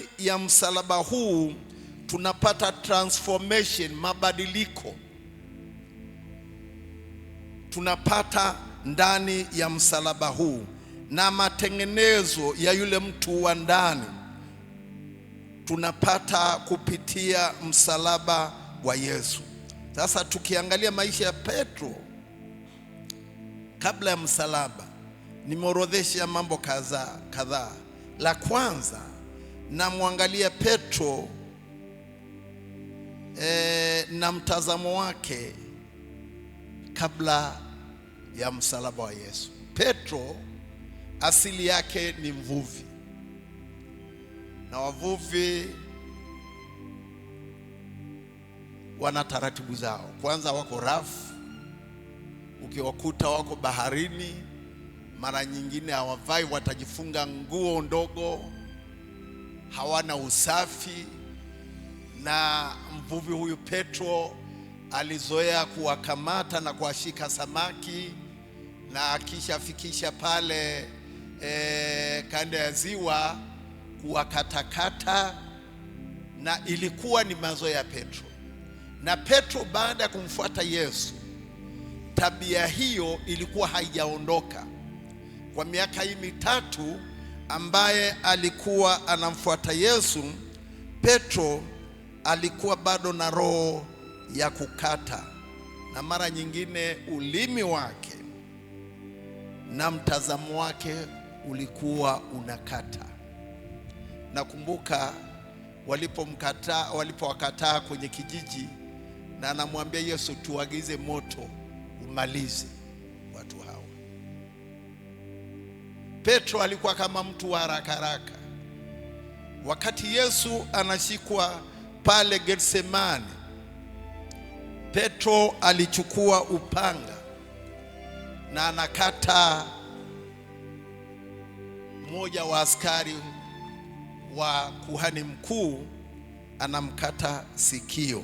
ndani ya msalaba huu tunapata transformation, mabadiliko. Tunapata ndani ya msalaba huu na matengenezo ya yule mtu wa ndani tunapata kupitia msalaba wa Yesu. Sasa tukiangalia maisha ya Petro kabla ya msalaba, nimeorodhesha mambo kadhaa. La kwanza, namwangalia Petro na mtazamo wake kabla ya msalaba wa Yesu. Petro asili yake ni mvuvi, na wavuvi wana taratibu zao. Kwanza wako rafu, ukiwakuta wako baharini mara nyingine hawavai, watajifunga nguo ndogo, hawana usafi. Na mvuvi huyu Petro alizoea kuwakamata na kuwashika samaki, na akishafikisha pale kando ya ziwa kuwakatakata, na ilikuwa ni mazoea ya Petro. Na Petro baada ya kumfuata Yesu, tabia hiyo ilikuwa haijaondoka. Kwa miaka hii mitatu ambaye alikuwa anamfuata Yesu, Petro alikuwa bado na roho ya kukata, na mara nyingine ulimi wake na mtazamo wake ulikuwa unakata. Nakumbuka walipowakataa kwenye kijiji, na anamwambia Yesu, tuagize moto umalize watu hawa. Petro alikuwa kama mtu wa haraka. Wakati Yesu anashikwa pale Getsemani, Petro alichukua upanga na anakata mmoja wa askari wa kuhani mkuu, anamkata sikio.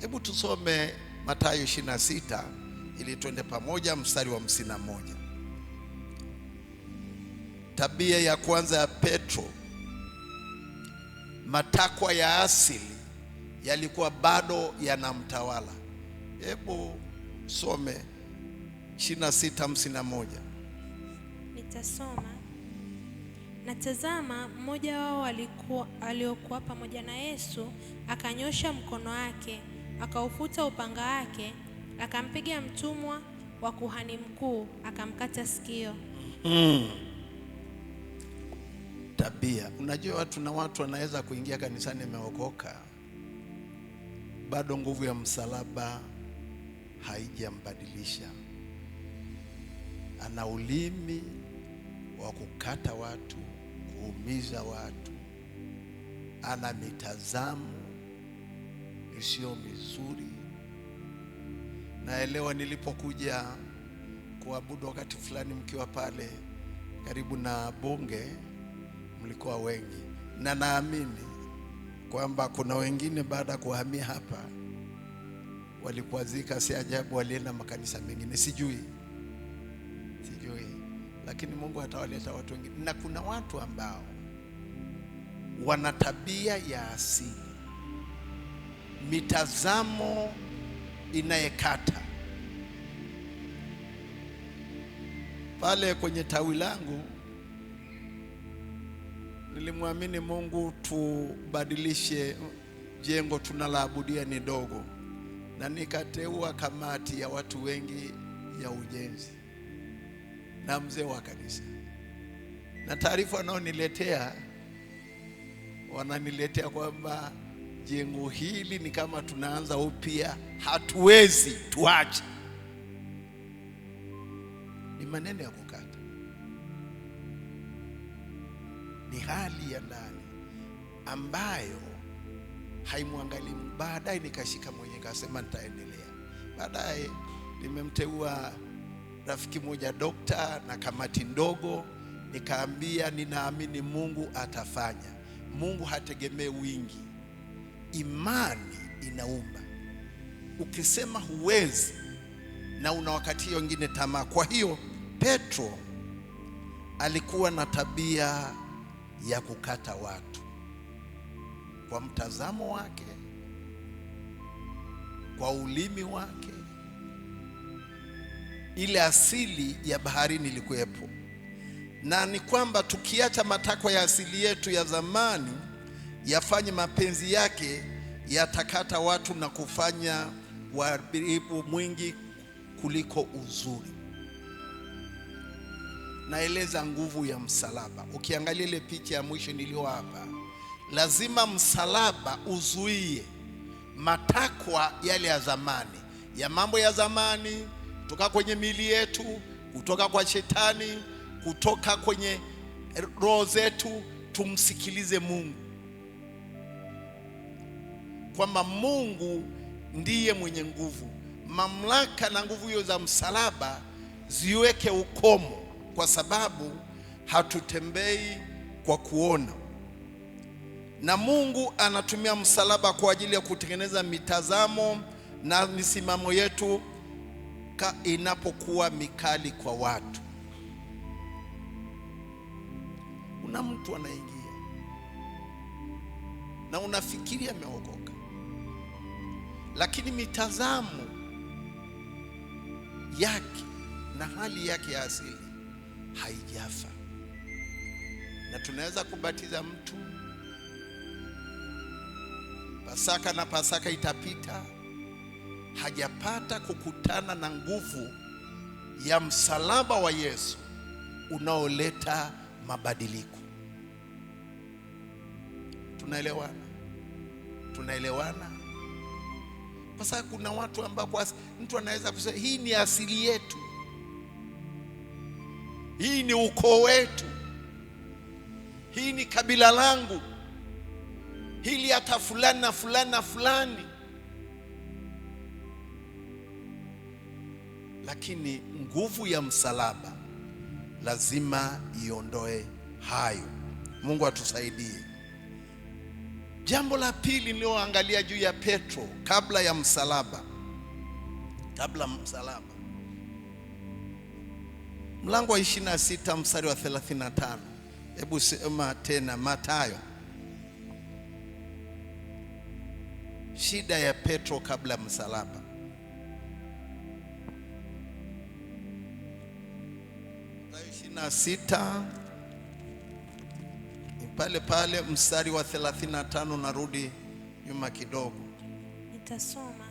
Hebu tusome Mathayo 26 ili tuende pamoja, mstari wa 51. Tabia ya kwanza ya Petro, matakwa ya asili yalikuwa bado yanamtawala. Hebu some 26:51. Nitasoma. Na tazama, mmoja wao aliokuwa pamoja na Yesu akanyosha mkono wake, akaufuta upanga wake, akampiga mtumwa wa kuhani mkuu, akamkata sikio. Tabia. Unajua watu wanaweza kuingia kanisani ameokoka, bado nguvu ya msalaba haijambadilisha. Ana ulimi wa kukata watu, kuumiza watu, ana mitazamo isiyo mizuri. Naelewa nilipokuja kuabudu wakati fulani, mkiwa pale karibu na bunge, mlikuwa wengi, na naamini kwamba kuna wengine baada ya kuhamia hapa walipoazika, si ajabu walienda makanisa mengine, sijui, lakini Mungu atawaleta watu wengine. Na kuna watu ambao wana tabia ya asili, mitazamo inayekata. Pale kwenye tawi langu nilimwamini Mungu tubadilishe jengo tunalaabudia ni dogo, na nikateua kamati ya watu wengi ya ujenzi na mzee wa kanisa, na taarifa wananiletea kwamba jengo hili ni kama tunaanza upya, hatuwezi tuache. Ni maneno ya kukata, ni hali ya ndani ambayo haimwangalii. Baadaye nikashika mwenyewe, nikasema nitaendelea. Baadaye nimemteua rafiki moja dokta na kamati ndogo, nikaambia ninaamini Mungu atafanya. Mungu hategemei wingi, imani inaumba. Ukisema huwezi na una wakati wengine tamaa. Kwa hiyo Petro alikuwa na tabia ya kukata watu. kwa mtazamo wake, kwa ulimi wake. Ile asili ya baharini ilikuwepo, na ni kwamba tukiacha matakwa ya asili yetu ya zamani yafanye mapenzi yake, yatakata watu na kufanya uharibifu mwingi kuliko uzuri. Naeleza nguvu ya msalaba. Ukiangalia ile picha ya mwisho nilio hapa, lazima msalaba uzuie matakwa yale ya zamani, ya mambo ya zamani, kutoka kwenye miili yetu, kutoka kwa shetani, kutoka kwenye roho zetu. Tumsikilize Mungu, kwamba Mungu ndiye mwenye nguvu. Mamlaka na nguvu hiyo za msalaba ziweke ukomo, kwa sababu hatutembei kwa kuona. Na Mungu anatumia msalaba kwa ajili ya kutengeneza mitazamo na misimamo yetu inapokuwa mikali kwa watu. Una mtu anaingia na unafikiria ameokoka, lakini mitazamo yake na hali yake ya asili haijafa. Na tunaweza kubatiza mtu Pasaka, na Pasaka itapita, hajapata kukutana na nguvu ya msalaba wa Yesu unaoleta mabadiliko. Tunaelewana? Kwa sababu kuna watu ambao mtu anaweza kusema hii ni asili yetu, hii ni ukoo wetu, hii ni kabila langu, hili hata fulani na fulani na fulani. Lakini nguvu ya msalaba lazima iondoe hayo. Mungu atusaidie. Jambo la pili nilioangalia juu ya Petro kabla ya msalaba, mlango wa 26 mstari wa 35. Hebu sema tena, Mathayo. Shida ya Petro kabla ya msalaba. Mathayo 26 pale mstari wa 35, narudi nyuma kidogo. Nitasoma.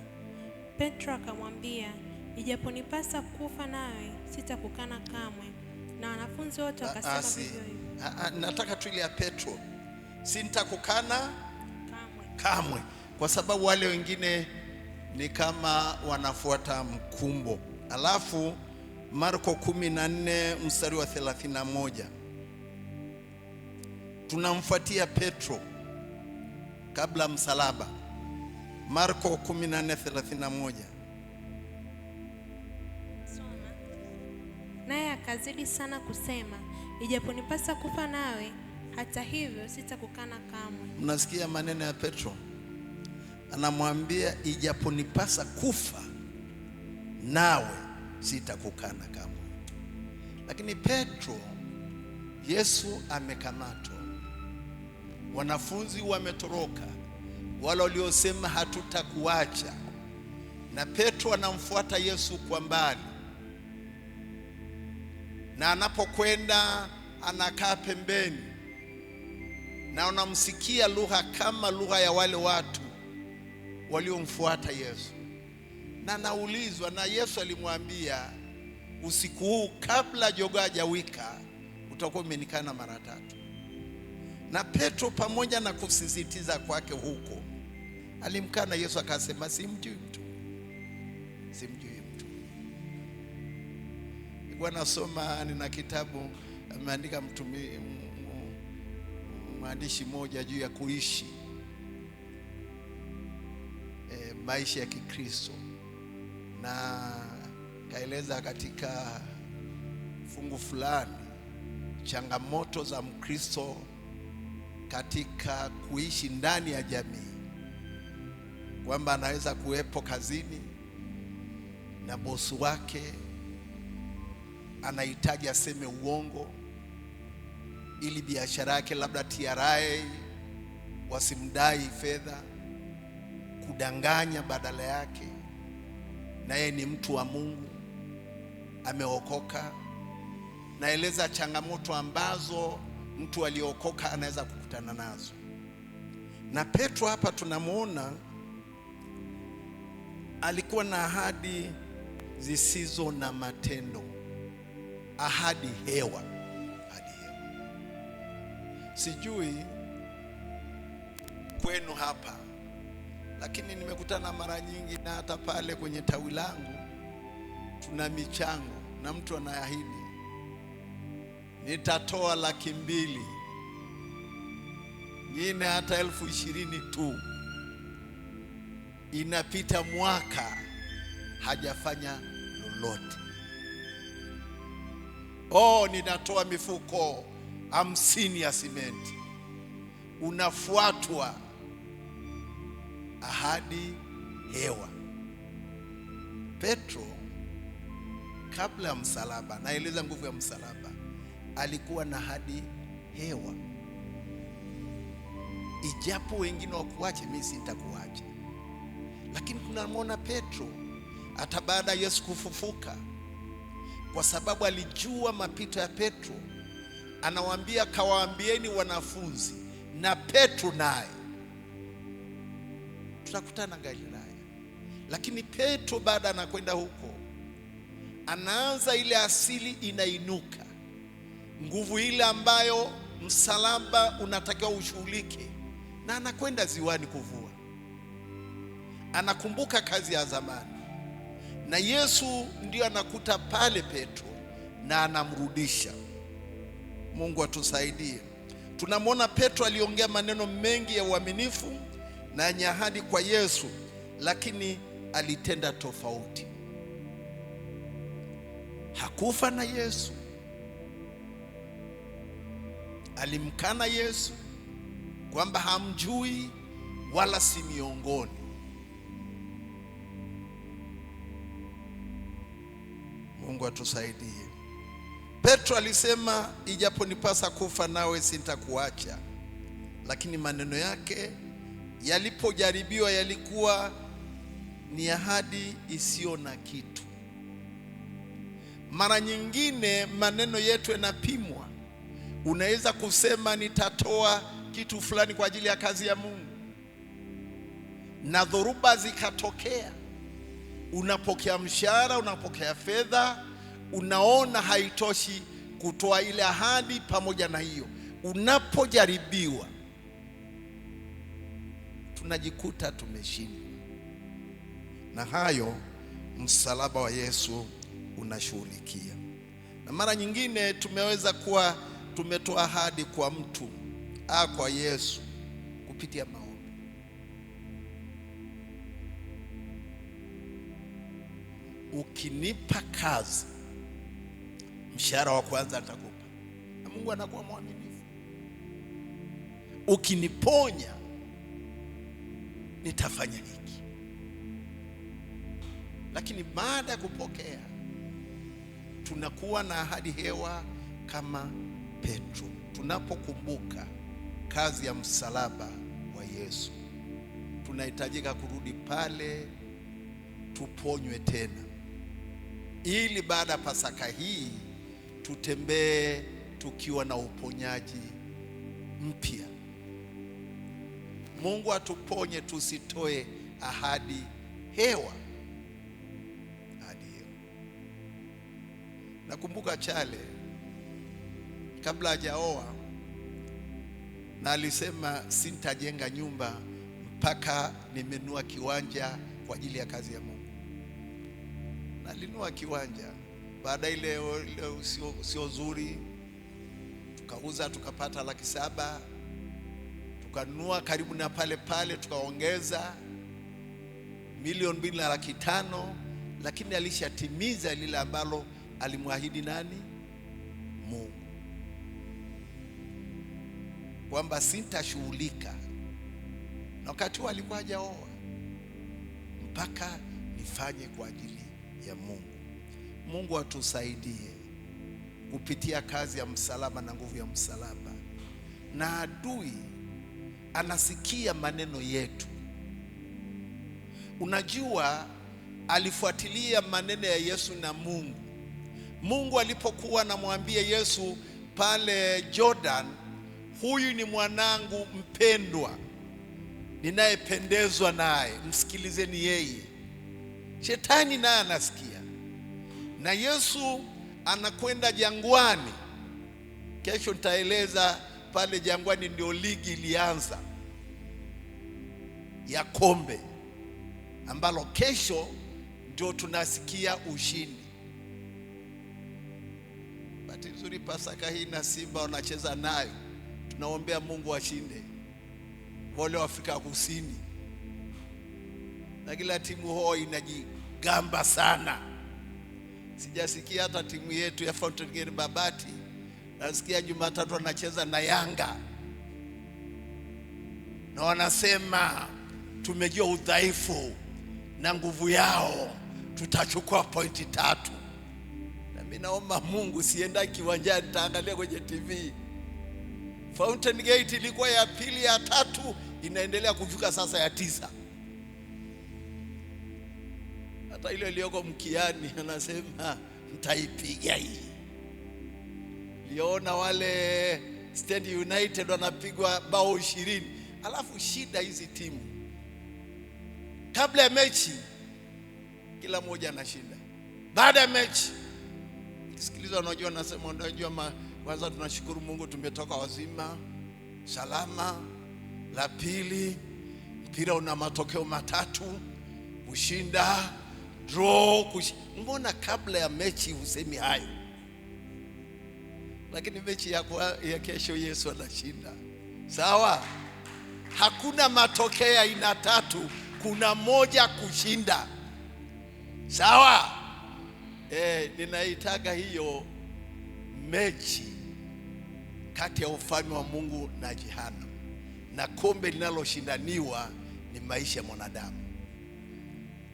Petro akamwambia, ijaponipasa kufa nawe sitakukana kamwe. Na wanafunzi wote wakasema vivyo hivyo. Nataka tu ile ya Petro, sitakukana kamwe, kwa sababu wale wengine ni kama wanafuata mkumbo. Alafu Marko 14 mstari wa 31, tunamfuatia Petro kabla msalaba. Marko 14:31. Soma. Naye akazidi sana kusema, ijaponipasa kufa nawe, hata hivyo sitakukana kamwe. Mnasikia maneno ya Petro? Anamwambia ijaponipasa kufa nawe sitakukana kamwe. Lakini Petro, Yesu amekamatwa, wanafunzi wametoroka, wale waliosema hatutakuacha, na Petro anamfuata Yesu kwa mbali, na anapokwenda anakaa pembeni, na unamsikia lugha kama lugha ya wale watu waliomfuata Yesu. Na anaulizwa, na Yesu alimwambia, usiku huu kabla jogoo hajawika utakuwa umenikana mara 3. Na Petro pamoja na kusisitiza kwake huko, alimkana Yesu, akasema simjui mtu. Bwana, nasoma, nina kitabu ameandika mwandishi mmoja juu ya kuishi maisha ya Kikristo, na kaeleza katika fungu fulani changamoto za Mkristo katika kuishi ndani ya jamii, kwamba anaweza kuwepo kazini na bosi wake anahitaji aseme uongo ili biashara yake labda TRA wasimdai fedha, kudanganya badala yake. Na yeye ni mtu wa Mungu, ameokoka. Naeleza changamoto ambazo mtu aliokoka anaweza kukutana nazo. Na Petro hapa tunamuona alikuwa na ahadi zisizo na matendo, ahadi hewa. Sijui kwenu hapa, lakini nimekutana mara nyingi, na hata pale kwenye tawi langu tuna michango, na mtu anaahidi nitatoa 200,000, nyingine hata 20,000 tu. Inapita mwaka hajafanya lolote. Ninatoa mifuko 50 ya simenti. Unafuatwa, ahadi hewa. Petro kabla ya msalaba, naeleza nguvu ya msalaba, alikuwa na ahadi hewa. Ijapo wengine wakuache, mimi sitakuacha. Lakini tunamwona Petro hata baada ya Yesu kufufuka, kwa sababu alijua mapito ya Petro, anawaambia kawaambieni wanafunzi, na Petro naye tutakutana Galilaya. Lakini Petro baada anakwenda huko, anaanza ile asili inainuka, nguvu ile ambayo msalaba unatakiwa ushughulike, na anakwenda ziwani kuvua. Anakumbuka kazi ya zamani, na Yesu ndio anakuta pale Petro na anamrudisha. Mungu atusaidie. Tunamwona Petro aliongea maneno mengi ya uaminifu na yenye ahadi kwa Yesu, lakini alitenda tofauti. Hakufa na Yesu, alimkana Yesu kwamba hamjui wala si miongoni. Mungu atusaidie. Petro alisema, ijaponipasa kufa nawe sitakuacha. Lakini maneno yake yalipojaribiwa yalikuwa ni ahadi isiyo na kitu. Mara nyingine maneno yetu yanapimwa. Unaweza kusema nitatoa kitu fulani kwa ajili ya kazi ya Mungu, na dhoruba zikatokea. Unapokea mshahara, unapokea fedha, unaona haitoshi kutoa ile ahadi. Pamoja na hiyo, unapojaribiwa tunajikuta tumeshindwa, na hayo msalaba wa Yesu unashughulikia. Na mara nyingine tumeweza kuwa tumetoa ahadi kwa mtu kwa Yesu kupitia maombi. Ukinipa kazi, mshahara wa kwanza nitakupa, na Mungu anakuwa mwaminifu. Ukiniponya, nitafanya hiki. Lakini baada ya kupokea, tunakuwa na ahadi hewa kama Petro. Tunapokumbuka kazi ya msalaba wa Yesu, tunahitajika kurudi pale tuponywe tena, ili baada ya Pasaka hii tutembee tukiwa na uponyaji mpya. Mungu atuponye, tusitoe ahadi hewa. Ahadi hewa. Nakumbuka Chale kabla hajaoa, na alisema sintajenga nyumba mpaka nimenunua kiwanja kwa ajili ya kazi ya Mungu. Na alinunua kiwanja. Baada ile sio zuri, tukauza, tukapata 700,000. Tukanunua karibu na pale pale, tukaongeza 2,500,000. Lakini alishatimiza lile ambalo alimwahidi nani? Mungu, kwamba sitashughulika. Na wakati huo alikuwa hajaoa, mpaka nifanye kwa ajili ya Mungu. Mungu atusaidie kupitia kazi ya msalaba na nguvu ya msalaba. Na adui anasikia maneno yetu. Unajua, alifuatilia maneno ya Yesu na Mungu. Mungu alipokuwa anamwambia Yesu pale Jordan, huyu ni mwanangu mpendwa ninayependezwa naye, msikilizeni yeye. Shetani naye anasikia. Na Yesu anakwenda jangwani. Kesho nitaeleza pale jangwani ndio ligi ilianza ya kombe, ambalo kesho ndio tunasikia ushindi. Bahati nzuri Pasaka hii na Simba wanacheza nayo, tunaombea Mungu ashinde wale wa Afrika Kusini. Na kila timu hoi inajigamba sana. Sijasikia hata timu yetu ya Fountain Gate Babati, nasikia Jumatatu wanacheza na Yanga, na wanasema tumejua udhaifu na nguvu yao, tutachukua pointi 3. Na mimi naomba Mungu sienda kiwanjani, taangalia kwenye TV. Fountain Gate ilikuwa ya pili, ya 3, inaendelea kufika sasa ya 9. Hata ile iliyoko mkiani anasema mtaipiga hii. Liona wale Stand United wanapigwa bao 20. Alafu shida hizi timu, kabla ya mechi kila mmoja anashinda. Baada ya mechi sikiliza, unajua nasema, unajua kwanza tunashukuru Mungu tumetoka wazima salama. La pili, mpira una matokeo 3, kushinda, draw, mbona kabla ya mechi usemi hayo? Lakini mechi ya kesho Yesu anashinda. Sawa? Hakuna matokeo ya aina 3, kuna moja kushinda. Sawa? Ninaitaga hiyo mechi kati ya ufalme wa Mungu na jehanamu, na kombe linaloshindaniwa ni maisha ya mwanadamu.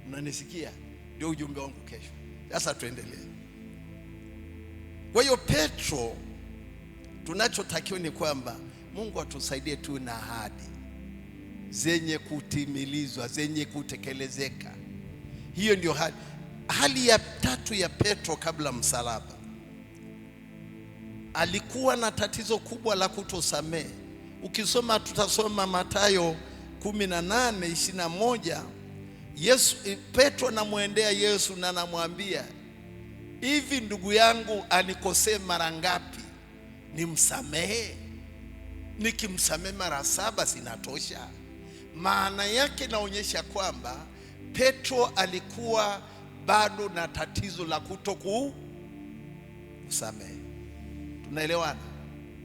Mnanisikia? Ndio ujumbe wangu kesho. Sasa tuendelee. Kwa hiyo Petro, tunachotakiwa ni kwamba Mungu atusaidie tu na ahadi zenye kutimilizwa, zenye kutekelezeka. Hiyo ndio hali ya 3 ya Petro kabla msalaba. Alikuwa na tatizo kubwa la kutosamehe. Ukisoma, tutasoma Mathayo 18:21. Petro anamwendea Yesu na anamwambia, hivi ndugu yangu anikosea mara ngapi nimsamehe? Nikimsamehe mara 7 sinatosha? Maana yake naonyesha kwamba Petro alikuwa bado na tatizo la kusamehe. Tunaelewana?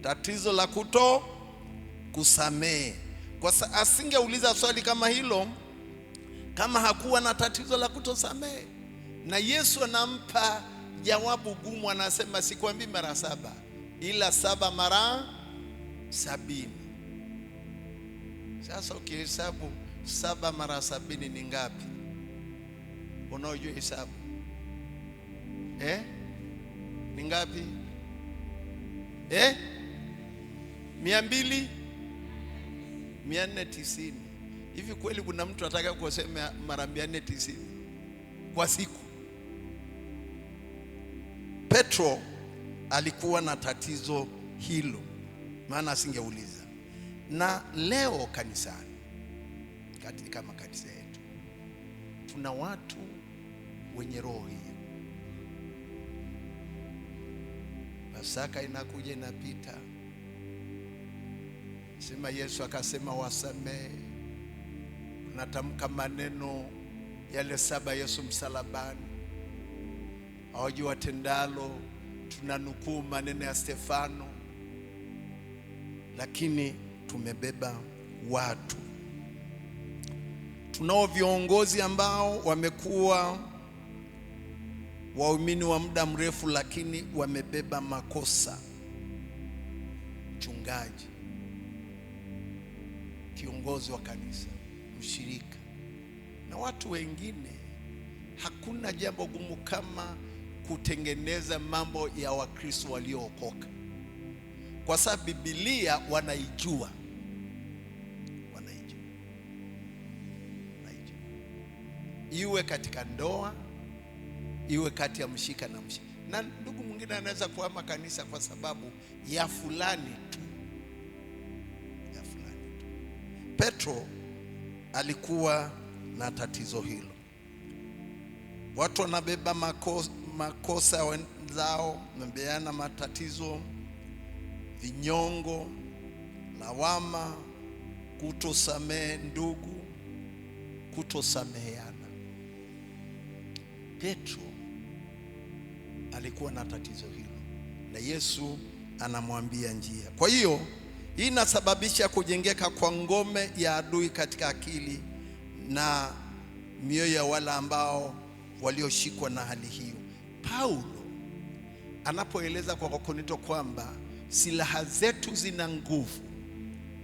Tatizo la kusamehe. Kwa sababu asingeuliza swali kama hilo kama hakuwa na tatizo la kutosamehe. Na Yesu anampa jawabu gumu, anasema sikwambii mara 7, ila 7 mara 70. Sasa ukihesabu 7 mara 70 ni ngapi? Unaojua hesabu? Ni ngapi? 490. Hivi kweli kuna mtu ataka kusema mara 490 kwa siku? Petro alikuwa na tatizo hilo, maana asingeuliza. Na leo kanisani, katika makanisa yetu, tuna watu wenye roho hii. Pasaka inakuja inapita, sema Yesu akasema wasamehe. Tunatamka maneno yale 7 Yesu msalabani, hawajui watendalo. Tunanukuu maneno ya Stefano. Lakini tumebeba watu, tunao viongozi ambao wamekuwa waumini wa muda mrefu, lakini wamebeba makosa. Mchungaji, kiongozi wa kanisa, mshirika na watu wengine. Hakuna jambo gumu kama kutengeneza mambo ya Wakristo waliookoka, kwa sababu Biblia wanaijua. iwe katika ndoa, iwe kati ya mshika na mshika. Na ndugu mwingine anaweza kuhama kanisa kwa sababu ya fulani tu, ya fulani tu. Petro alikuwa na tatizo hilo. Watu wanabeba makosa wenzao, wamebeana matatizo, vinyongo, lawama, kutosamehe ndugu, kutosameheana. Petro alikuwa na tatizo hilo, na Yesu anamwambia njia. Kwa hiyo hii inasababisha kujengeka kwa ngome ya adui katika akili na mioyo ya wale ambao walioshikwa na hali hiyo. Paulo anapoeleza kwa Wakorintho kwamba silaha zetu zina nguvu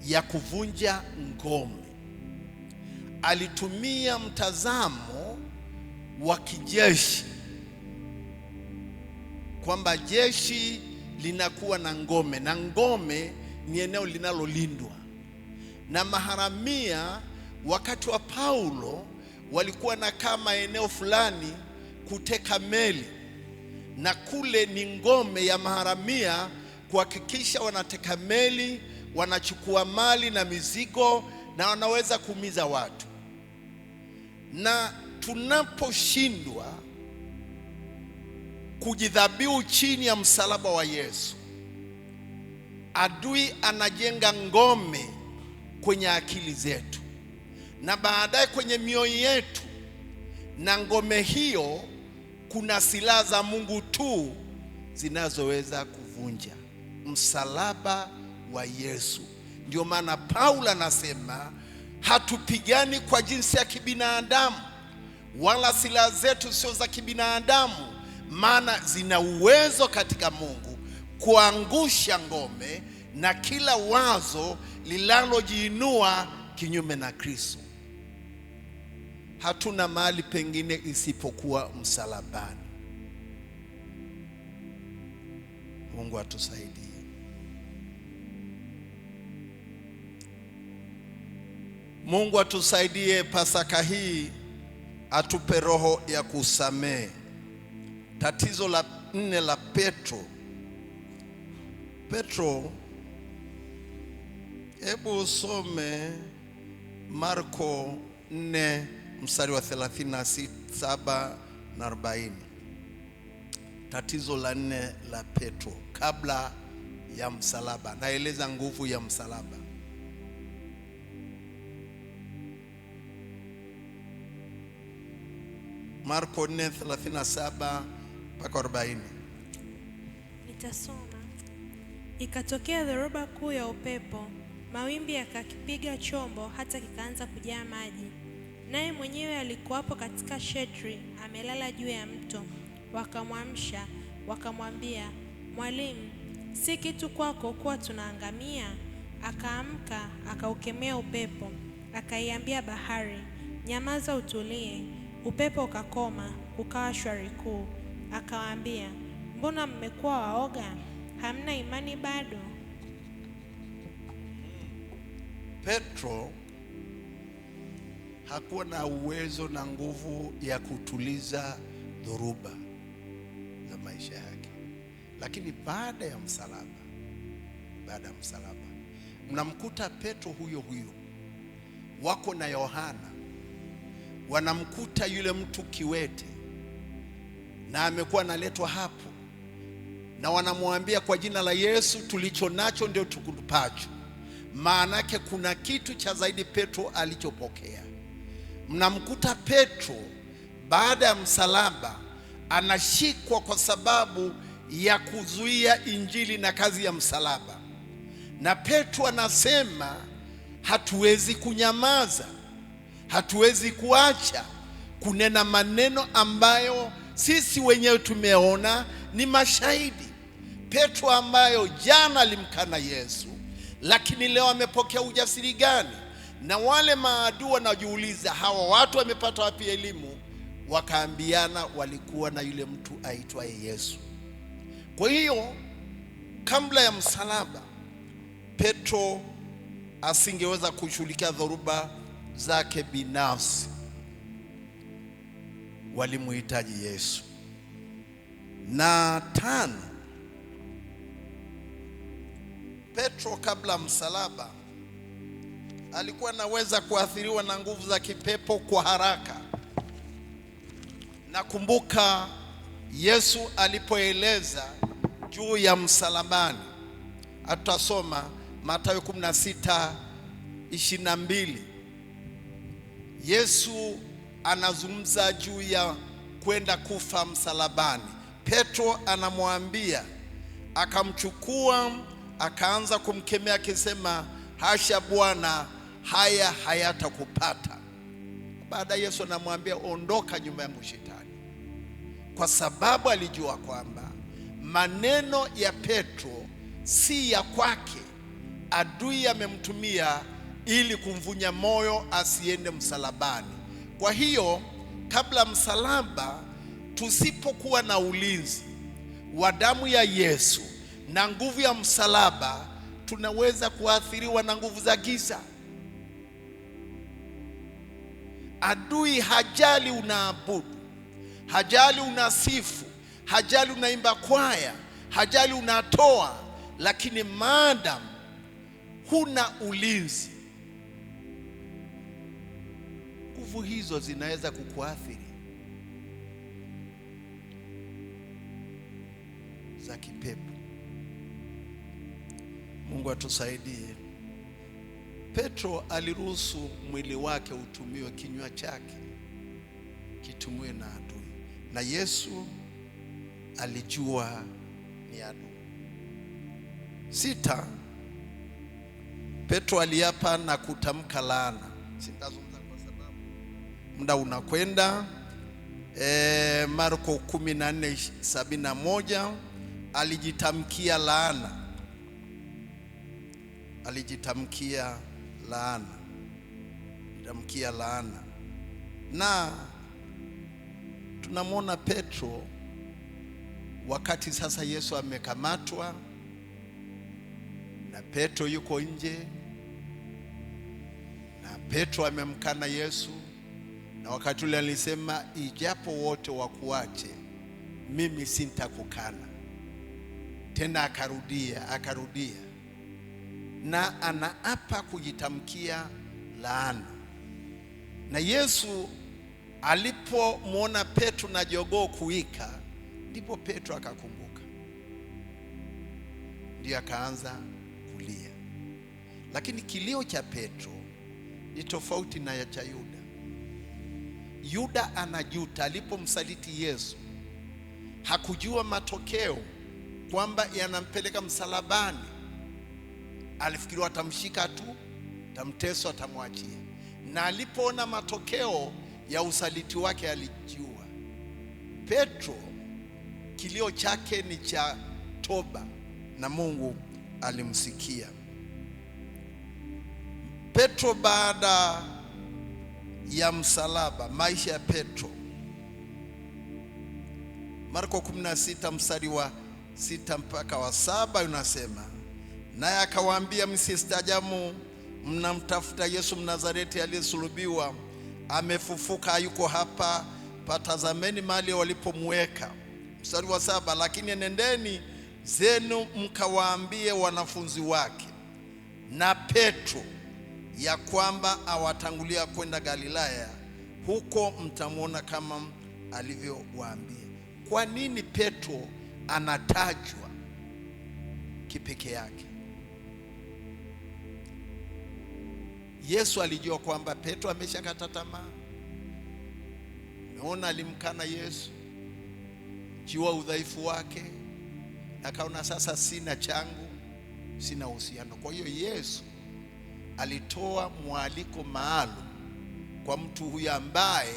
ya kuvunja ngome, alitumia mtazamo wa kijeshi, kwamba jeshi linakuwa na ngome, na ngome ni eneo linalolindwa. Na maharamia wakati wa Paulo walikuwa na kama eneo fulani kuteka meli, na kule ni ngome ya maharamia kuhakikisha wanateka meli, wanachukua mali na mizigo, na wanaweza kuumiza watu. Na tunaposhindwa kujidhabihu chini ya msalaba wa Yesu, adui anajenga ngome kwenye akili zetu na baadaye kwenye mioyo yetu, na ngome hiyo kuna silaha za Mungu tu zinazoweza kuvunja msalaba wa Yesu. Ndio maana Paulo anasema hatupigani kwa jinsi ya kibinadamu, wala silaha zetu sio za kibinadamu, maana zina uwezo katika Mungu kuangusha ngome na kila wazo linalojiinua kinyume na Kristo. Hatuna mahali pengine isipokuwa msalabani. Mungu atusaidie. Mungu atusaidie Pasaka hii, atupe roho ya kusamehe. Tatizo la 4 la Petro, hebu usome Marko 4 mstari wa 37 na 40. Tatizo la 4 la Petro kabla ya msalaba, naeleza nguvu ya msalaba. Marko 4:37 mpaka 40. Nitasoma. Ikatokea dhoruba kuu ya upepo, mawimbi yakakipiga chombo hata kikaanza kujaa maji. Naye mwenyewe alikuwapo katika shetri, amelala juu ya mto. Wakamwamsha, wakamwambia, Mwalimu, si kitu kwako kuwa tunaangamia? Akaamka, akaukemea upepo, akaiambia bahari, Nyamaza, utulie. Upepo ukakoma, kukawa shwari kuu. Akawaambia, Mbona mmekuwa waoga? Hamna imani bado? Petro hakuwa na uwezo na nguvu ya kutuliza dhoruba za maisha yake, lakini baada ya msalaba, mnamkuta Petro huyo wako na Yohana, wanamkuta yule mtu kiwete na amekuwa analetwa hapo, na wanamwambia kwa jina la Yesu tulicho nacho ndio tukupacho. Maana yake kuna kitu cha zaidi Petro alichopokea. Mnamkuta Petro baada ya msalaba anashikwa kwa sababu ya kuzuia injili na kazi ya msalaba, na Petro anasema hatuwezi kunyamaza, hatuwezi kuacha kunena maneno ambayo sisi wenyewe tumeona ni mashahidi. Petro ambayo jana alimkana Yesu, lakini leo amepokea ujasiri gani? Na wale maadui wanajiuliza, hawa watu wamepata wapi elimu? Wakaambiana walikuwa na yule mtu aitwaye Yesu. Kwa hiyo kabla ya msalaba, Petro asingeweza kushughulikia dhoruba zake binafsi. walimuhitaji Yesu. Na 5, Petro kabla msalaba alikuwa anaweza kuathiriwa na nguvu za kipepo kwa haraka. Nakumbuka Yesu alipoeleza juu ya msalabani, atasoma Mathayo 16:22. Yesu anazungumza juu ya kwenda kufa msalabani. Petro anamwambia, akamchukua akaanza kumkemea akisema, hasha Bwana, haya hayatakupata. Baada Yesu anamwambia, ondoka nyuma yangu Shetani, kwa sababu alijua kwamba maneno ya Petro si ya kwake. Adui amemtumia ili kumvunya moyo asiende msalabani. Kwa hiyo kabla msalaba, tusipokuwa na ulinzi wa damu ya Yesu na nguvu ya msalaba, tunaweza kuathiriwa na nguvu za giza. Adui hajali unaabudu, hajali unasifu, hajali unaimba kwaya, hajali unatoa, lakini maadamu huna ulinzi, nguvu hizo zinaweza kukuathiri, za kipepo. Mungu atusaidie. Petro aliruhusu mwili wake utumiwe, kinywa chake kitumiwe na adui, na Yesu alijua ni adui. 6, Petro aliapa na kutamka laana. Sitazungumza kwa sababu muda unakwenda. Marko 14:71 alijitamkia laana, na tunamwona Petro wakati sasa Yesu amekamatwa na Petro yuko nje, na Petro amemkana Yesu, na wakati ule alisema, ijapo wote wakuache, mimi sintakukana tena. Akarudia na anaapa kujitamkia laana. Na Yesu alipomwona Petro na jogoo kuwika, ndipo Petro akakumbuka, ndio akaanza kulia. Lakini kilio cha Petro ni tofauti na ya cha Yuda. Yuda anajuta alipomsaliti Yesu. Hakujua matokeo kwamba yanampeleka msalabani. Alifikiri atamshika tu, tamteso, atamwachia. Na alipoona matokeo ya usaliti wake alijua. Petro kilio chake ni cha toba, na Mungu alimsikia. Petro baada ya msalaba, maisha ya Petro. Marko 16:6 mpaka 7 unasema, naye akawaambia, msistaajabu, mnamtafuta Yesu Mnazareti aliyesulubiwa. Amefufuka, hayuko hapa, patazameni mahali walipomweka. Mstari wa 7, lakini nendeni zenu mkawaambie wanafunzi wake na Petro ya kwamba awatangulia kwenda Galilaya, huko mtamwona kama alivyowaambia. Kwa nini Petro anatajwa kipeke yake? Yesu alijua kwamba Petro ameshakata tamaa. Naona alimkana Yesu, jua udhaifu wake, akaona sasa sina changu, sina uhusiano. Kwa hiyo Yesu alitoa mwaliko maalum kwa mtu huyu ambaye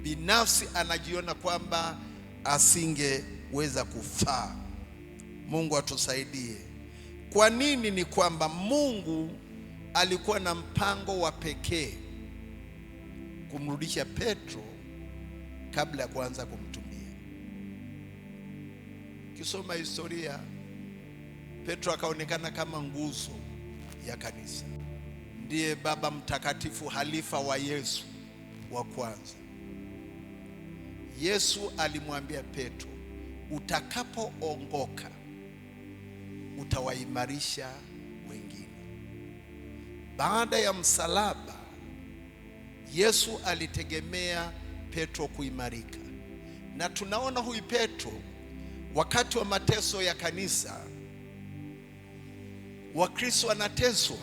binafsi anajiona kwamba asingeweza kufaa. Mungu atusaidie. Kwa nini? Ni kwamba Mungu alikuwa na mpango wa pekee kumrudisha Petro kabla ya kuanza kumtumia. Kisoma historia, Petro akaonekana kama nguzo ya kanisa. Ndiye baba mtakatifu, halifa wa Yesu wa kwanza. Yesu alimwambia Petro, utakapoongoka utawaimarisha wengine. Baada ya msalaba, Yesu alitegemea Petro kuimarika. Na tunaona huyu Petro wakati wa mateso ya kanisa, Wakristo wanateswa,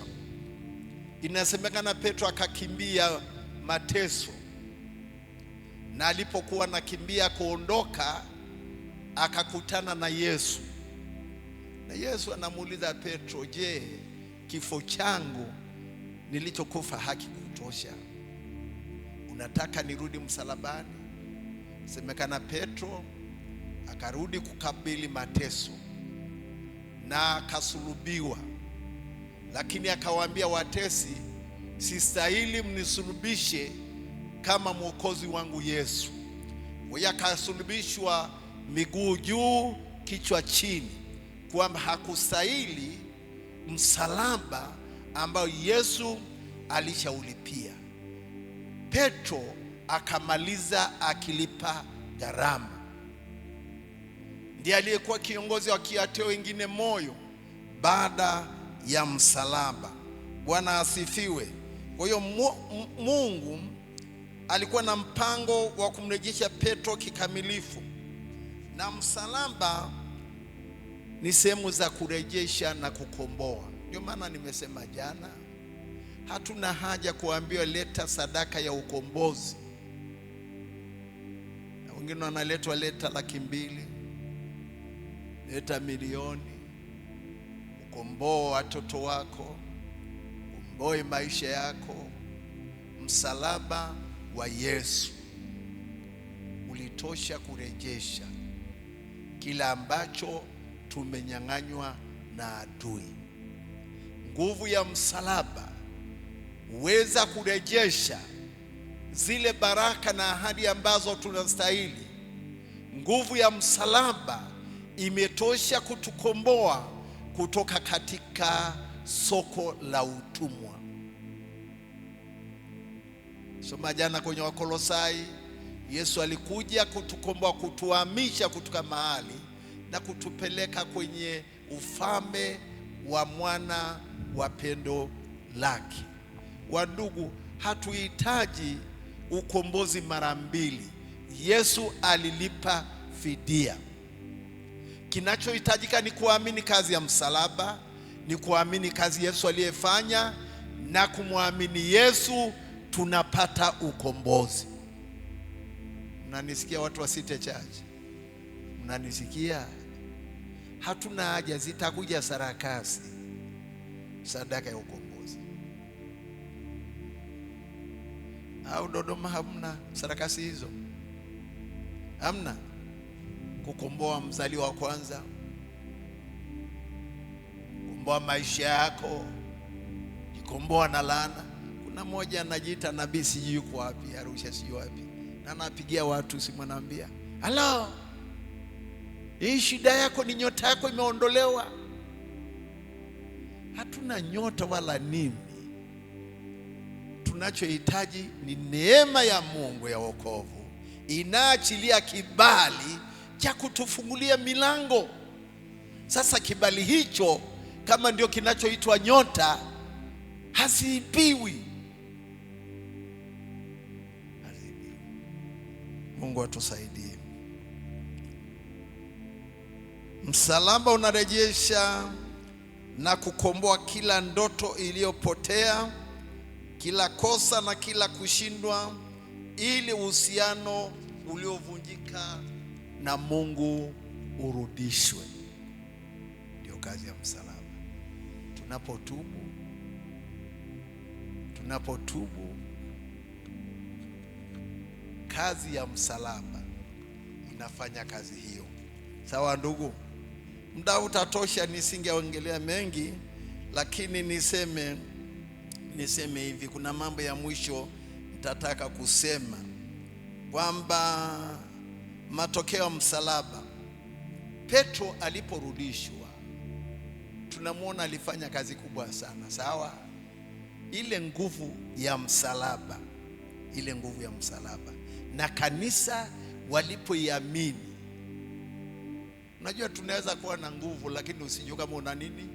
inasemekana Petro akakimbia mateso, na alipokuwa nakimbia kuondoka akakutana na Yesu. Na Yesu anamuuliza Petro, je, kifo changu nilichokufa hakikutosha? Unataka nirudi msalabani? Semekana Petro akarudi kukabili mateso na akasulubiwa, lakini akawaambia watesi, sistahili mnisulubishe kama mwokozi wangu Yesu. Huyo akasulubishwa miguu juu kichwa chini, kwamba hakustahili msalaba ambao Yesu alishaulipia. Petro akamaliza akilipa gharama. Ndiye aliyekuwa kiongozi wa kiatia wengine moyo baada ya msalaba. Bwana asifiwe. Kwa hiyo Mungu alikuwa na mpango wa kumrejesha Petro kikamilifu, na msalaba ni sehemu za kurejesha na kukomboa. Ndio maana nimesema jana, hatuna haja kuambiwa leta sadaka ya ukombozi. Na wengine wanaletwa, leta 200,000, leta milioni, ukomboe watoto wako, ukomboe maisha yako. Msalaba wa Yesu ulitosha kurejesha kila ambacho tumenyang'anywa na adui. Nguvu ya msalaba huweza kurejesha zile baraka na ahadi ambazo tunastahili. Nguvu ya msalaba imetosha kutukomboa kutoka katika soko la utumwa. Soma jana kwenye Wakolosai, Yesu alikuja kutukomboa, kutuhamisha kutoka mahali na kutupeleka kwenye ufalme wa mwana wa pendo lake. Wandugu, hatuhitaji ukombozi mara mbili. Yesu alilipa fidia. Kinachohitajika ni kuamini kazi ya msalaba, ni kuamini kazi Yesu aliyefanya, na kumwamini Yesu tunapata ukombozi. Mnanisikia watu wa City Church? Mnanisikia? Hatuna haja, zitakuja sarakasi, sadaka ya ukombozi. Au Dodoma hamna sarakasi hizo? Hamna kukomboa mzaliwa wa kwanza, kukomboa maisha yako, kukomboa na laana. Kuna mmoja anajiita nabii, sijui yuko wapi, Arusha sijui wapi, na anapigia watu simu, anaambia, "Halo, hii shida yako ni nyota yako imeondolewa." Hatuna nyota wala nini. Tunachohitaji ni neema ya Mungu ya wokovu, inaachilia kibali cha kutufungulia milango. Sasa kibali hicho kama ndio kinachoitwa nyota, haziibiwi. Mungu atusaidie. Msalaba unarejesha na kukomboa kila ndoto iliyopotea, kila kosa na kila kushindwa, ili uhusiano uliovunjika na Mungu urudishwe. Ndio kazi ya msalaba. Tunapotubu, kazi ya msalaba inafanya kazi hiyo. Sawa ndugu? Muda utatosha, nisingeongelea mengi, lakini niseme hivi, kuna mambo ya mwisho nitataka kusema, kwamba matokeo ya msalaba, Petro aliporudishwa, tunamwona alifanya kazi kubwa sana. Sawa? Ile nguvu ya msalaba, na kanisa walipoiamini. Unajua tunaweza kuwa na nguvu lakini usijue kama una nini,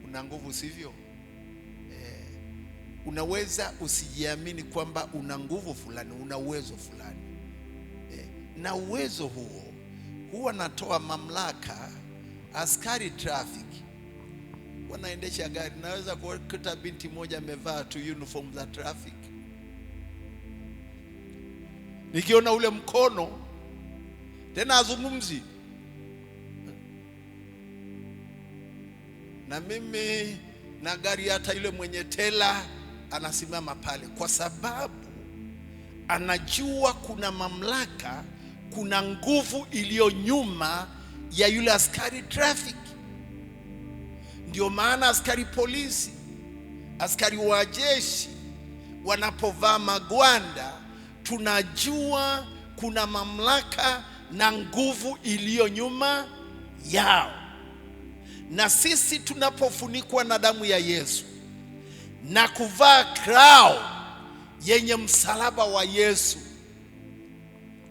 una nguvu, sivyo? Unaweza usijiamini kwamba una nguvu fulani, una uwezo fulani, na uwezo huo huwa natoa mamlaka. Askari traffic wanaendesha gari, naweza kukuta binti moja amevaa tu uniform za traffic, nikiona ule mkono tena azungumzi na mimi na gari, hata yule mwenye tela anasimama pale, kwa sababu anajua kuna mamlaka, kuna nguvu iliyo nyuma ya yule askari traffic. Ndio maana askari polisi, askari wa jeshi wanapovaa magwanda, tunajua kuna mamlaka na nguvu iliyo nyuma yao. Na sisi tunapofunikwa na damu ya Yesu na kuvaa crown yenye msalaba wa Yesu,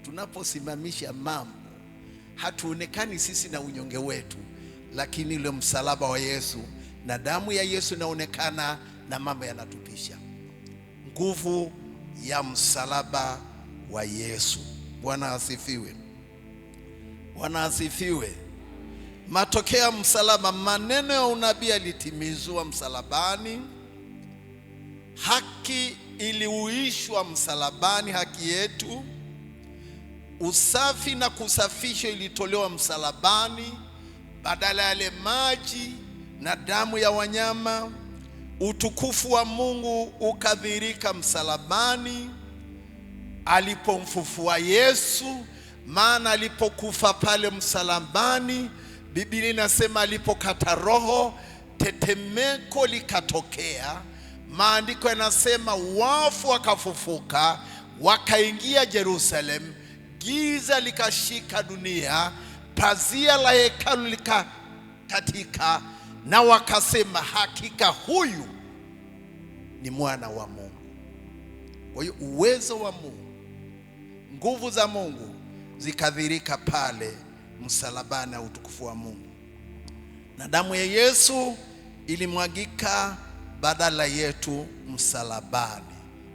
tunaposimamisha mambo, hatuonekani sisi na unyonge wetu, lakini ile msalaba wa Yesu na damu ya Yesu inaonekana na mambo yanatupisha. Nguvu ya msalaba wa Yesu. Bwana asifiwe. Bwana asifiwe. Matokeo ya msalaba, maneno ya unabii yalitimizwa msalabani. Haki iliuishwa msalabani, haki yetu. Usafi na kusafishwa ilitolewa msalabani, badala ya yale maji na damu ya wanyama. Utukufu wa Mungu ukadhihirika msalabani alipomfufua Yesu. Maana alipokufa pale msalabani, Biblia inasema alipokata roho, tetemeko likatokea. Maandiko yanasema wafu wakafufuka, wakaingia Yerusalemu, giza likashika dunia, pazia la hekalu likakatika, na wakasema hakika huyu ni mwana wa Mungu. Kwa hiyo uwezo wa Mungu, nguvu za Mungu zikadhirika pale msalabani, na utukufu wa Mungu, na damu ya Yesu ilimwagika badala yetu msalabani.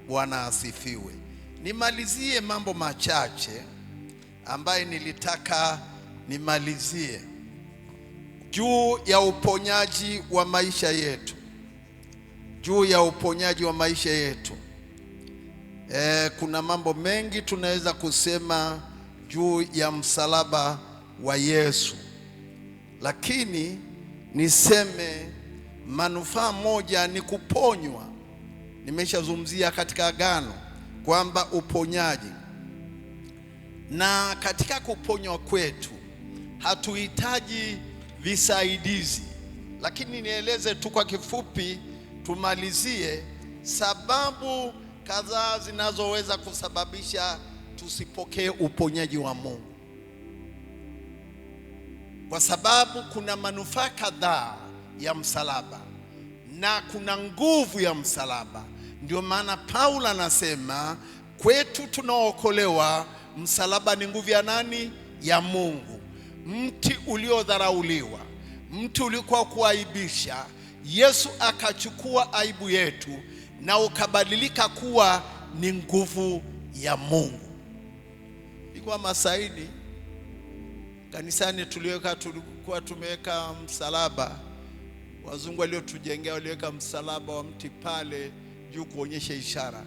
Bwana asifiwe. Nimalizie mambo machache ambaye nilitaka nimalizie juu ya uponyaji wa maisha yetu, juu ya uponyaji wa maisha yetu. Kuna mambo mengi tunaweza kusema juu ya msalaba wa Yesu, lakini niseme manufaa moja ni kuponywa. Nimeshazungumzia katika agano kwamba uponyaji, na katika kuponywa kwetu hatuhitaji visaidizi, lakini nieleze tu kwa kifupi, tumalizie sababu kadhaa zinazoweza kusababisha tusipokee uponyaji wa Mungu, kwa sababu kuna manufaa kadhaa ya msalaba na kuna nguvu ya msalaba. Ndio maana Paulo anasema kwetu tunaokolewa, msalaba ni nguvu ya nani? Ya Mungu. Mti uliodharauliwa, mti ulikuwa kuaibisha, Yesu akachukua aibu yetu na ukabadilika kuwa ni nguvu ya Mungu. Ilikuwa Masaini, kanisani tulikuwa tumeweka msalaba. Wazungu waliotujengea waliweka msalaba wa mti pale juu kuonyesha ishara.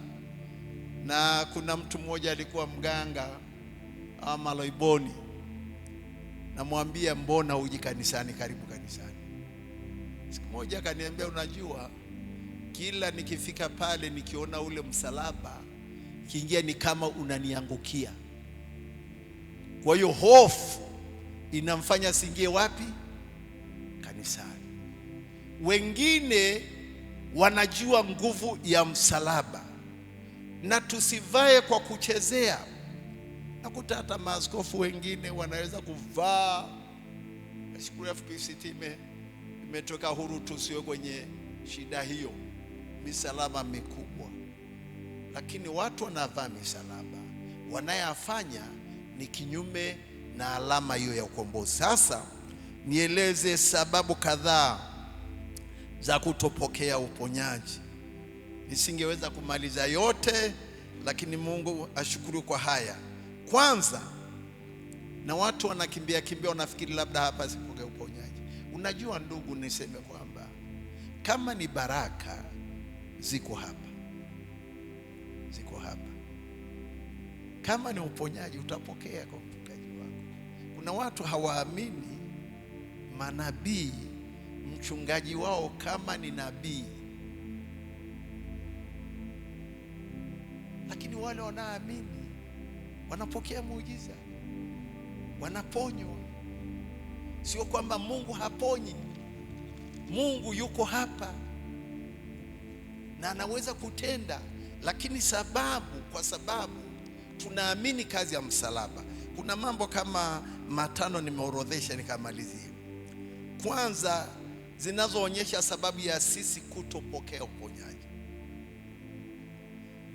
Na kuna mtu mmoja alikuwa mganga ama loiboni, namwambia mbona uji kanisani, karibu kanisani. Siku moja akaniambia, unajua kila nikifika pale nikiona ule msalaba, kiingia ni kama unaniangukia. Kwa hiyo hofu inamfanya singie wapi? Kanisani. Wengine wanajua nguvu ya msalaba, na tusivae kwa kuchezea. Nakuta hata maaskofu wengine wanaweza kuvaa. Nashukuru FPCT imetoka huru, tusiwe kwenye shida hiyo, misalaba mikubwa. Lakini watu wanavaa misalaba, wanayafanya ni kinyume na alama hiyo ya ukombozi. Sasa nieleze sababu kadhaa za kutopokea uponyaji. Nisingeweza kumaliza yote, lakini Mungu ashukuru kwa haya. Kwanza, na watu wanakimbia wanafikiri labda hapa sipokea uponyaji. Unajua ndugu, niseme kwamba kama ni baraka ziko hapa. Kama ni uponyaji utapokea kwa mchungaji wako. Kuna watu hawaamini manabii, mchungaji wao kama ni nabii, lakini wale wanaamini wanapokea muujiza, wanaponywa. Sio kwamba Mungu haponyi. Mungu yuko hapa na anaweza kutenda, lakini kwa sababu tunaamini kazi ya msalaba. Kuna mambo kama 5 nimeorodhesha nikamalizia. Kwanza, zinazoonyesha sababu ya sisi kutopokea uponyaji.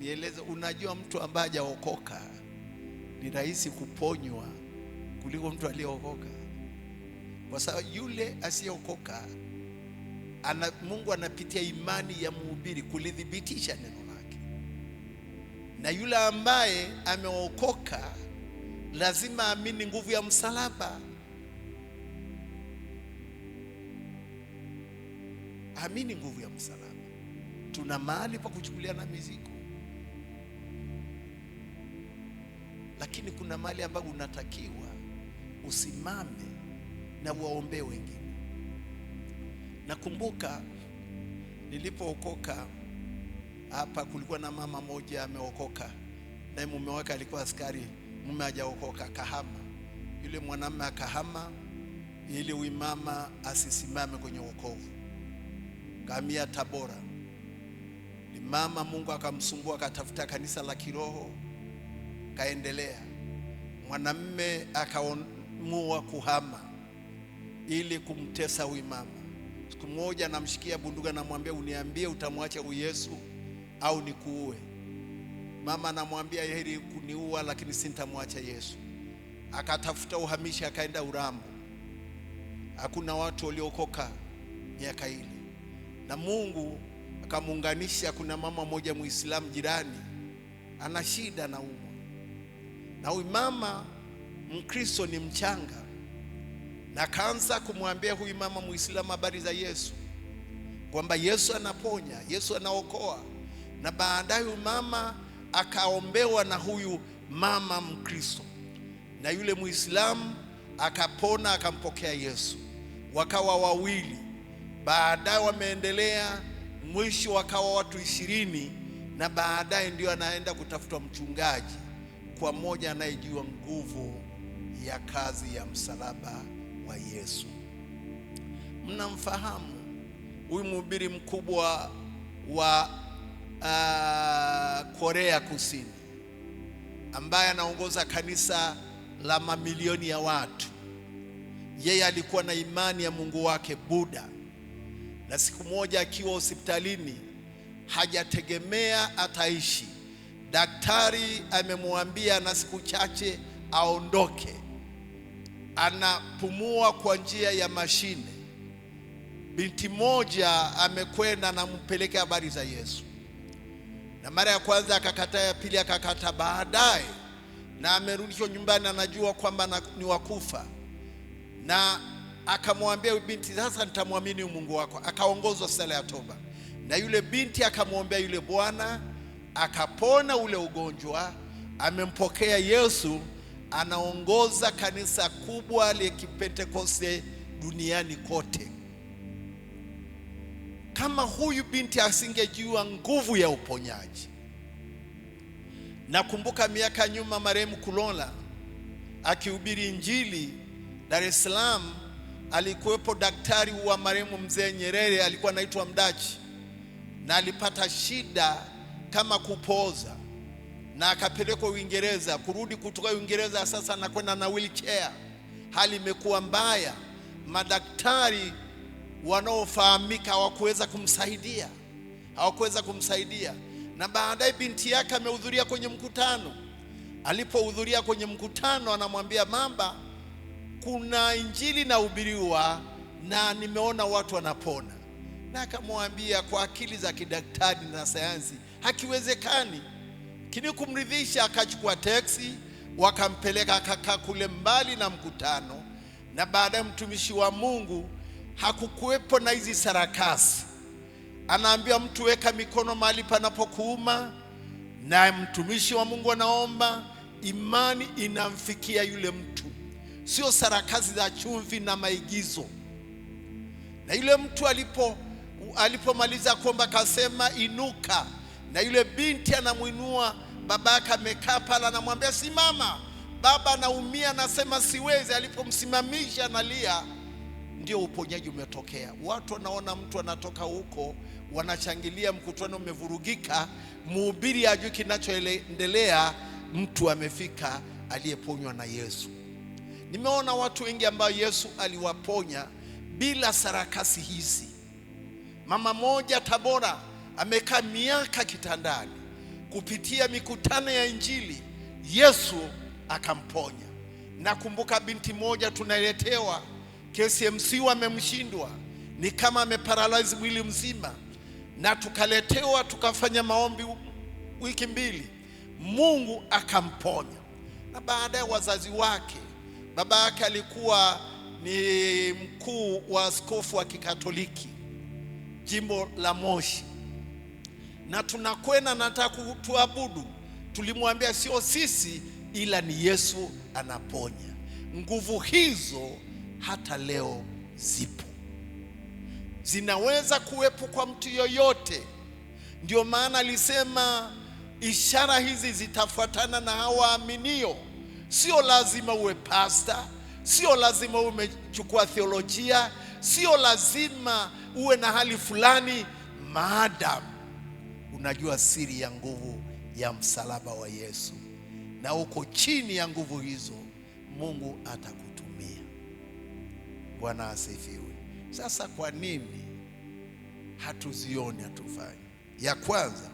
Nieleze, unajua mtu ambaye hajaokoka ni rahisi kuponywa kuliko mtu aliyeokoka. Kwa sababu yule asiyeokoka Mungu anapitia imani ya mhubiri kulithibitisha neno lake, na yule ambaye ameokoka lazima aamini nguvu ya msalaba. Amini nguvu ya msalaba. Tuna mahali pa kuchukulia na mizigo, lakini kuna mahali ambapo unatakiwa usimame na waombe wengine. Nakumbuka nilipookoka hapa, kulikuwa na mama moja ameokoka, na mume wake alikuwa askari. Mume hajaokoka, kahama. Yule mwanamume akahama ili huyu mama asisimame kwenye wokovu, kamia Tabora. Ni mama, Mungu akamsumbua, akatafuta kanisa la kiroho, kaendelea. Mwanamume akaamua kuhama ili kumtesa huyu mama. Siku moja namshikia bunduka, namwambia, uniambie utamwacha huyu Yesu au nikuue. Mama anamwambia, heri kuniua lakini sitamwacha Yesu. Akatafuta uhamisha, akaenda Urambo. Hakuna watu waliokoka miaka ile, na Mungu akamuunganisha. Kuna mama moja Muislamu jirani ana shida na umwa, na huyu mama Mkristo ni mchanga, na kaanza kumwambia huyu mama Muislamu habari za Yesu, kwamba Yesu anaponya, Yesu anaokoa. Na baadaye mama akaombewa na huyu mama Mkristo, na yule Muislamu akapona, akampokea Yesu. Wakawa wawili, baadaye wameendelea, mwisho wakawa watu 20, na baadaye ndio anaenda kutafuta mchungaji kwa mmoja anayejua nguvu ya kazi ya msalaba wa Yesu. Mnamfahamu huyu mhubiri mkubwa wa Korea Kusini ambaye anaongoza kanisa la mamilioni ya watu. Yeye alikuwa na imani ya Mungu wake Buddha, na siku moja akiwa hospitalini, hajategemea ataishi, daktari amemwambia na siku chache aondoke. Anapumua kwa njia ya mashine. Binti moja amekwenda na mpeleke habari za Yesu, na mara ya kwanza akakataa, ya pili akakataa, baadaye na amerudishwa nyumbani, anajua kwamba ni wakufa, na akamwambia binti, sasa nitamwamini Mungu wako. Akaongozwa sala ya toba, na yule binti akamwombea yule bwana, akapona ule ugonjwa, amempokea Yesu, anaongoza kanisa kubwa la Kipentekoste duniani kote. Kama huyu binti asingejua nguvu ya uponyaji. Nakumbuka miaka nyuma marehemu Kulola akihubiri Injili Dar es Salaam, alikuwepo daktari wa marehemu mzee Nyerere, alikuwa anaitwa Mdachi, na alipata shida kama kupoza, na akapelekwa Uingereza. Kurudi kutoka Uingereza sasa anakwenda na wheelchair. Hali imekuwa mbaya, madaktari wanaofahamika hawakuweza kumsaidia. Na baadaye binti yake amehudhuria kwenye mkutano, Alipohudhuria kwenye mkutano, anamwambia mama, kuna injili na hubiriwa na nimeona watu wanapona. Na akamwambia kwa akili za kidaktari na sayansi hakiwezekani. Kini kumridhisha, akachukua teksi, wakampeleka, akakaa kule mbali na mkutano. Na baada ya mtumishi wa Mungu, hakukuwepo na hizi sarakasi. Anaambia mtu, weka mikono mahali panapokuuma, na mtumishi wa Mungu anaomba, imani inamfikia yule mtu. Sio sarakasi za chumvi na maigizo. Na yule mtu alipomaliza kuomba, akasema inuka. Na yule binti anamuinua babake, amekaa pale, anamwambia simama. Baba anaumia, anasema siwezi. Alipomsimamisha analia, ndio uponyaji umetokea. Watu wanaona mtu anatoka huko, wanashangilia, mkutano umevurugika, mhubiri hajui kinachoendelea, mtu amefika aliyeponywa na Yesu. Nimeona watu wengi ambao Yesu aliwaponya bila sarakasi hizi. Mama moja Tabora amekaa miaka kitandani, kupitia mikutano ya injili Yesu akamponya. Nakumbuka binti moja tunaletewa, KCMC wamemshindwa, ni kama ameparalyze mwili mzima, na tukaletewa, tukafanya maombi wiki 2, Mungu akamponya. Na baada ya wazazi wake, baba yake alikuwa ni mkuu wa askofu wa Kikatoliki jimbo la Moshi, na tunakwenda nataka tuabudu. Tulimwambia sio sisi, ila ni Yesu anaponya. Nguvu hizo hata leo zipo, zinaweza kuwepo kwa mtu yoyote. Ndio maana alisema ishara hizi zitafuatana na hao waaminio. Sio lazima uwe pasta, sio lazima uwe umechukua theolojia, sio lazima uwe na hali fulani, maadamu unajua siri ya nguvu ya msalaba wa Yesu na uko chini ya nguvu hizo, Mungu atakutumia. Bwana asifiwe. Sasa kwa nini hatuzioni, hatufanye? Ya kwanza,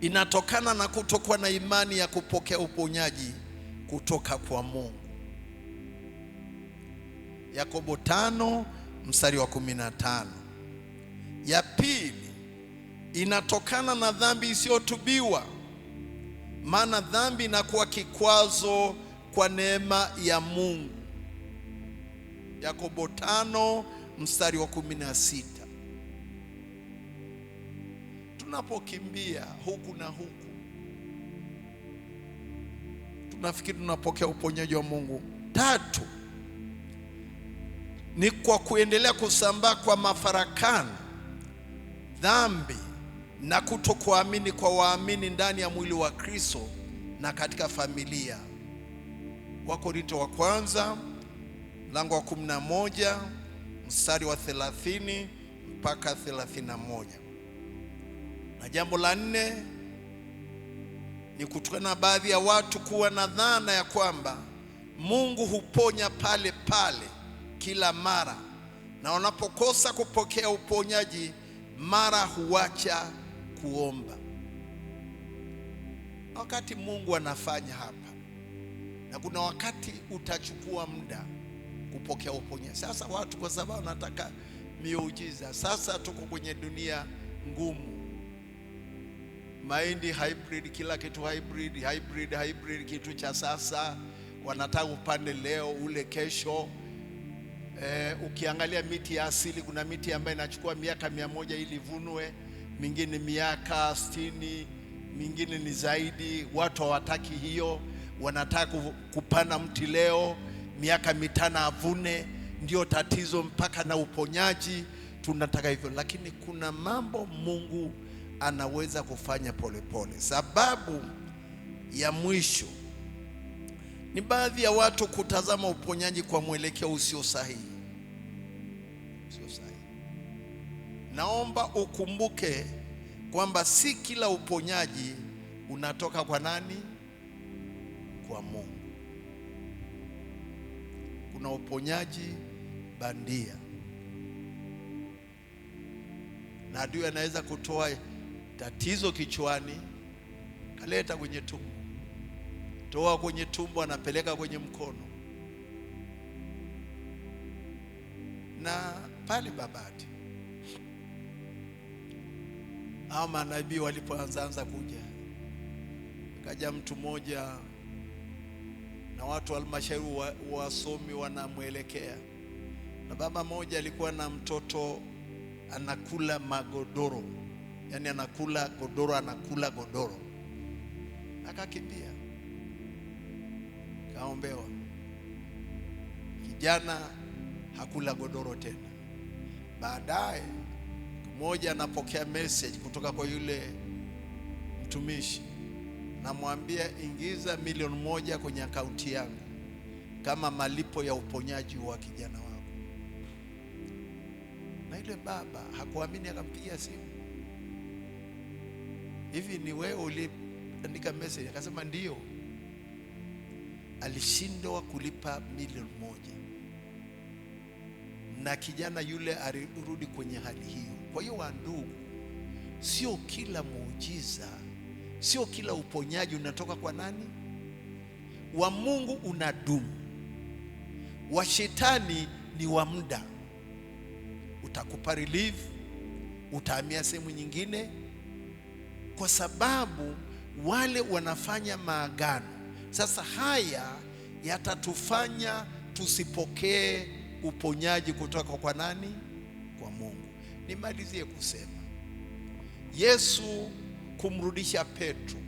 inatokana na kutokuwa na imani ya kupokea uponyaji kutoka kwa Mungu. Yakobo 5 mstari wa 15. Ya pili, inatokana na dhambi isiyotubiwa, maana dhambi inakuwa kikwazo kwa neema ya Mungu. Yakobo 5 mstari wa 16. Tunapokimbia huku na huku, tunafikiri tunapokea uponyaji wa Mungu. 3, ni kwa kuendelea kusambaa kwa mafarakano, dhambi na kutokuamini kwa waamini ndani ya mwili wa Kristo na katika familia. Wakorintho wa kwanza mlango wa 11 mstari wa 30 mpaka 31. Na jambo la 4 ni kutokana na baadhi ya watu kuwa na dhana ya kwamba Mungu huponya pale pale kila mara, na wanapokosa kupokea uponyaji mara huacha kuomba. Wakati Mungu anafanya hapa, na kuna wakati utachukua muda kupokea uponyaji. Sasa watu kwa sababu wanataka miujiza, sasa tuko kwenye dunia ngumu, mahindi hybrid, kila kitu hybrid, kitu cha sasa wanataka upande leo ule kesho. Ukiangalia miti ya asili, kuna miti ambayo inachukua miaka 100 ili ivunwe, mingine miaka 60, mingine ni zaidi. Watu hawataki hiyo, wanataka kupanda mti leo miaka 5 avune. Ndio tatizo, mpaka na uponyaji tunataka hivyo. Lakini kuna mambo Mungu anaweza kufanya polepole. Sababu ya mwisho ni baadhi ya watu kutazama uponyaji kwa mwelekeo usio sahihi. Naomba ukumbuke kwamba si kila uponyaji unatoka kwa nani? Kwa Mungu. Kuna uponyaji bandia, na adui anaweza kutoa tatizo kichwani kaleta kwenye tumbo. toa kwenye tumbo anapeleka kwenye mkono. Na pale Babati hao manabii walipoanza kuja, kaja mtu mmoja na watu wa halmashauri wasomi wanamwelekea, na baba mmoja alikuwa na mtoto anakula magodoro, yani anakula godoro, akakimbia kaombewa. Kijana hakula godoro tena. Baadaye mmoja anapokea message kutoka kwa yule mtumishi, namwambia ingiza 1,000,000 kwenye akaunti yangu kama malipo ya uponyaji wa kijana wako. Na yule baba hakuamini, akampigia simu, hivi ni wewe uliandika message? Akasema ndio. Alishindwa kulipa 1,000,000 na kijana yule alirudi kwenye hali hiyo. Kwa hiyo wandugu, sio kila muujiza, sio kila uponyaji unatoka kwa nani? Wa Mungu unadumu, wa shetani ni wa muda. Utakupa relief, utahamia sehemu nyingine, kwa sababu wale wanafanya maagano. Sasa haya yatatufanya tusipokee uponyaji kutoka kwa nani? Kwa Mungu. Nimalizie kusema Yesu kumrudisha Petro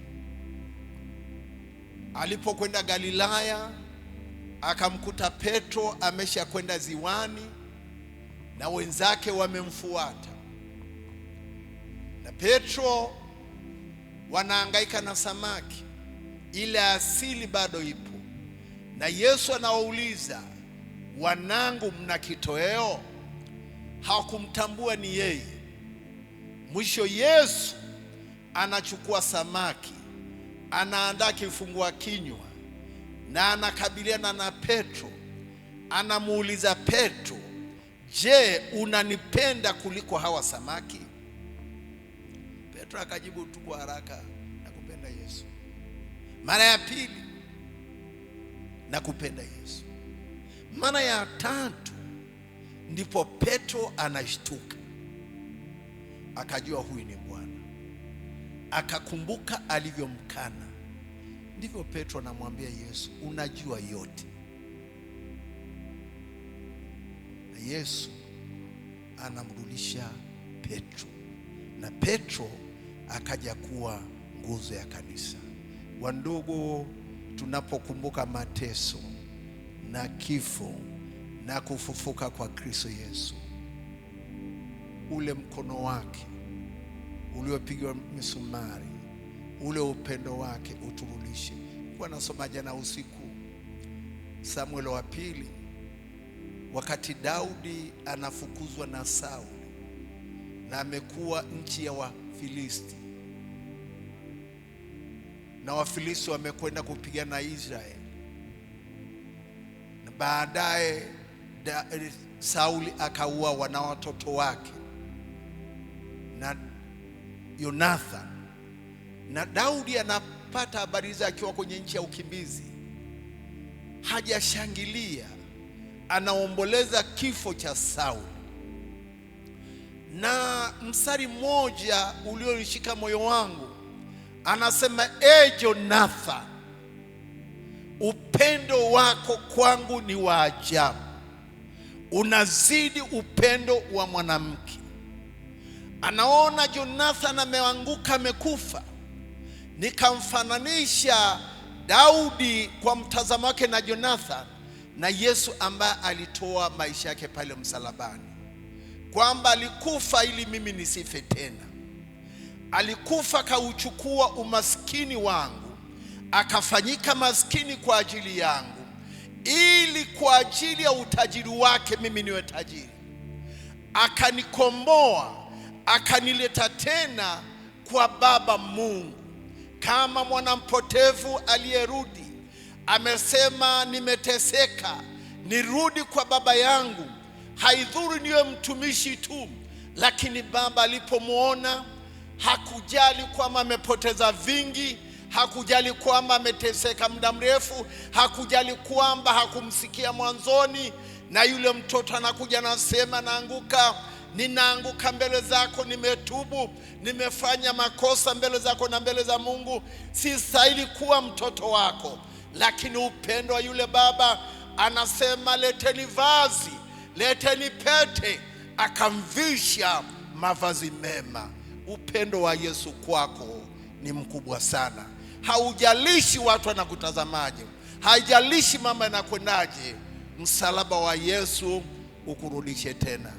alipokwenda Galilaya, akamkuta Petro amesha kwenda ziwani na wenzake wamemfuata, na Petro wanahangaika na samaki, ile asili bado ipo, na Yesu anawauliza, wanangu mna kitoweo? Hawakumtambua ni yeye. Mwisho Yesu anachukua samaki, anaandaa kifungua kinywa, na anakabiliana na Petro, anamuuliza Petro, je, unanipenda kuliko hawa samaki? Petro akajibu tu kwa haraka, nakupenda Yesu. Mara ya pili, nakupenda Yesu. Mara ya tatu ndipo Petro anashtuka, akajua huyu ni Bwana, akakumbuka alivyomkana. Ndivyo Petro anamwambia Yesu, unajua yote. Na Yesu anamrudisha Petro, na Petro akaja kuwa nguzo ya kanisa. Wandugu, tunapokumbuka mateso na kifo na kufufuka kwa Kristo Yesu, ule mkono wake uliopigwa misumari, ule upendo wake uturudishe. Kwa nasoma jana usiku Samuel wa pili, wakati Daudi anafukuzwa na Sauli na amekuwa nchi ya Wafilisti, na Wafilisti wamekwenda kupigana na Israeli, na baadaye Sauli akauawa na watoto wake na Jonathan, na Daudi anapata habari zake akiwa kwenye nchi ya ukimbizi. Hajashangilia, anaomboleza kifo cha Sauli. Na mstari mmoja ulionishika moyo wangu, anasema, Jonathan, upendo wako kwangu ni wa ajabu, unazidi upendo wa mwanamke. Anaona Jonathan ameanguka, amekufa. Nikamfananisha Daudi kwa mtazamo wake na Jonathan na Yesu ambaye alitoa maisha yake pale msalabani, kwamba alikufa ili mimi nisife tena. Alikufa kauchukua umaskini wangu, akafanyika maskini kwa ajili yangu, ili kwa ajili ya utajiri wake mimi niwe tajiri. Akanikomboa, akanileta tena kwa Baba Mungu kama mwanampotevu aliyerudi. Amesema, nimeteseka, nirudi kwa baba yangu, haidhuru niwe mtumishi tu. Lakini baba alipomuona, hakujali kwamba amepoteza vingi, Hakujali kwamba ameteseka muda mrefu, hakujali kwamba hakumsikia mwanzoni. Na yule mtoto anakuja anasema, ninaanguka mbele zako, nimetubu, nimefanya makosa mbele zako na mbele za Mungu, sistahili kuwa mtoto wako. Lakini upendo wa yule baba, anasema leteni vazi, leteni pete, akamvisha mavazi mema. Upendo wa Yesu kwako ni mkubwa sana. Haujalishi watu wanakutazamaje, haijalishi mama yanakwendaje, msalaba wa Yesu ukurudishe tena.